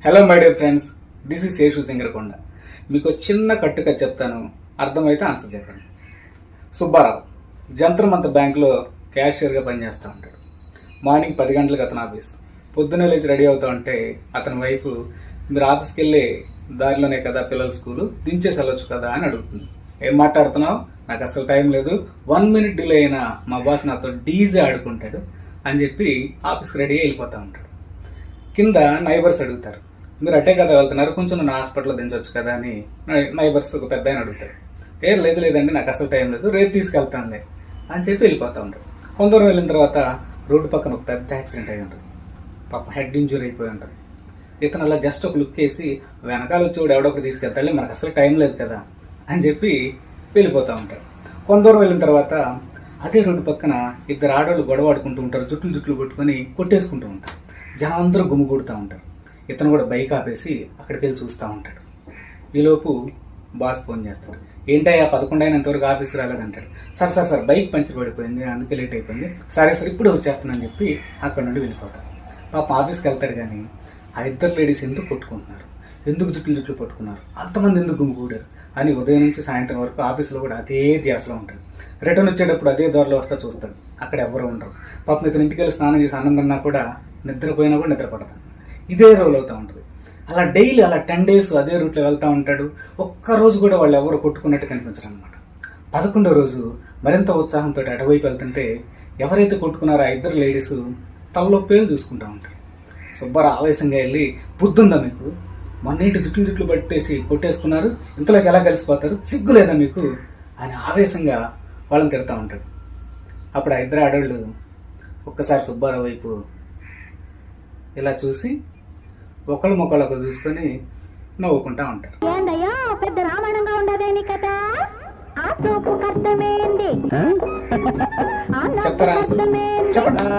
Hello my dear friends, this is Seshu Singarakonda. మీకు చిన్న కట్టుగా చెప్తాను, అర్థమైతే ఆన్సర్ చెప్పండి. సుబ్బారావు జంతర్ మంతర్ బ్యాంకులో క్యాషియర్గా పనిచేస్తూ ఉంటాడు. మార్నింగ్ 10 గంటలకు అతను ఆఫీస్. పొద్దున్నే లేచి రెడీ అవుతా ఉంటే అతని వైఫ్, మీరు ఆఫీస్కి వెళ్ళి దారిలోనే కదా పిల్లల స్కూలు, దించేసి వెళ్ళొచ్చు కదా అని అడుగుతుంది. ఏం మాట్లాడుతున్నావు, నాకు అసలు టైం లేదు, 1 మినిట్ డిలే అయినా మా బాస్ నాతో డీజే ఆడుకుంటాడు అని చెప్పి ఆఫీస్కి రెడీ వెళ్ళిపోతూ ఉంటాడు. కింద నైబర్స్ అడుగుతారు, మీరు అట్టే కదా వెళ్తున్నారు, కొంచెం నా హాస్పిటల్లో దించవచ్చు కదా అని నైబర్స్ ఒక పెద్ద ఆయన అడుగుతారు. లేదండి నాకు అసలు టైం లేదు, రేపు తీసుకెళ్తానులే అని చెప్పి వెళ్ళిపోతూ ఉంటారు. కొందరు వెళ్ళిన తర్వాత రోడ్డు పక్కన ఒక పెద్ద యాక్సిడెంట్ అయి ఉంటుంది. పాపం హెడ్ ఇంజూరీ అయిపోయి ఉంటుంది. ఇతను అలా జస్ట్ ఒక లుక్ వేసి వెనకాల వచ్చి కూడా ఎవడొకటి తీసుకెళ్తాడు, మనకు అసలు టైం లేదు కదా అని చెప్పి వెళ్ళిపోతూ ఉంటాడు. కొందరు వెళ్ళిన తర్వాత అదే రోడ్డు పక్కన ఇద్దరు ఆడవాళ్ళు గొడవ ఆడుకుంటూ ఉంటారు, జుట్లు పట్టుకొని కొట్టేసుకుంటూ ఉంటారు. జనం అందరూ గుమ్మిగూడుతూ ఉంటారు. ఇతను కూడా బైక్ ఆపేసి అక్కడికి వెళ్ళి చూస్తూ ఉంటాడు. ఈలోపు బాస్ ఫోన్ చేస్తాడు, ఏంటయ్యా 11 అయినంతవరకు ఆఫీస్కి రాలేదంటాడు. సార్ బైక్ పంచర్ పడిపోయింది, అందుకే లేట్ అయిపోయింది, సరే ఇప్పుడే వచ్చేస్తానని చెప్పి అక్కడ నుండి వెళ్ళిపోతాడు. పాప ఆఫీస్కి వెళ్తాడు. కానీ ఆ ఇద్దరు లేడీస్ ఎందుకు కొట్టుకుంటున్నారు, ఎందుకు జుట్లు పట్టుకున్నారు, అంతమంది ఎందుకు గుమ్మిగూడారు అని ఉదయం నుంచి సాయంత్రం వరకు ఆఫీస్లో కూడా అదే ధ్యాసలో ఉంటాడు. రిటర్న్ వచ్చేటప్పుడు అదే దారిలో వస్తా చూస్తాడు, అక్కడ ఎవరు ఉండరు. పాపం ఇతను ఇంటికి వెళ్ళి స్నానం చేసి అన్నం తిన్నా కూడా నిద్రపోయినా కూడా నిద్రపడతాడు. ఇదే రోల్ అవుతూ ఉంటుంది. అలా డైలీ అలా 10 days అదే రూట్లో వెళ్తూ ఉంటాడు. ఒక్కరోజు కూడా వాళ్ళు ఎవరు కొట్టుకున్నట్టు కనిపించరు అనమాట. 11వ రోజు మరింత ఉత్సాహంతో అటువైపు వెళ్తుంటే ఎవరైతే కొట్టుకున్నారో ఆ ఇద్దరు లేడీస్ తలలో పేరు చూసుకుంటూ ఉంటారు. సుబ్బారావు ఆవేశంగా వెళ్ళి, బుద్ధుందా మీకు, మొన్నటి జుట్లు పట్టేసి కొట్టేసుకున్నారు, ఇంతలోకి ఎలా కలిసిపోతారు, సిగ్గు లేదా మీకు అని ఆవేశంగా వాళ్ళని తిడతా ఉంటాడు. అప్పుడు ఆ ఇద్దరు ఆడవాళ్ళు ఒక్కసారి సుబ్బారావు వైపు ఇలా చూసి ఒకళ్ళు చూసుకొని నవ్వుకుంటా ఉంటారు. పెద్ద రామాయణంగా ఉండదేని కదా, చెప్తారా? చెప్పండి.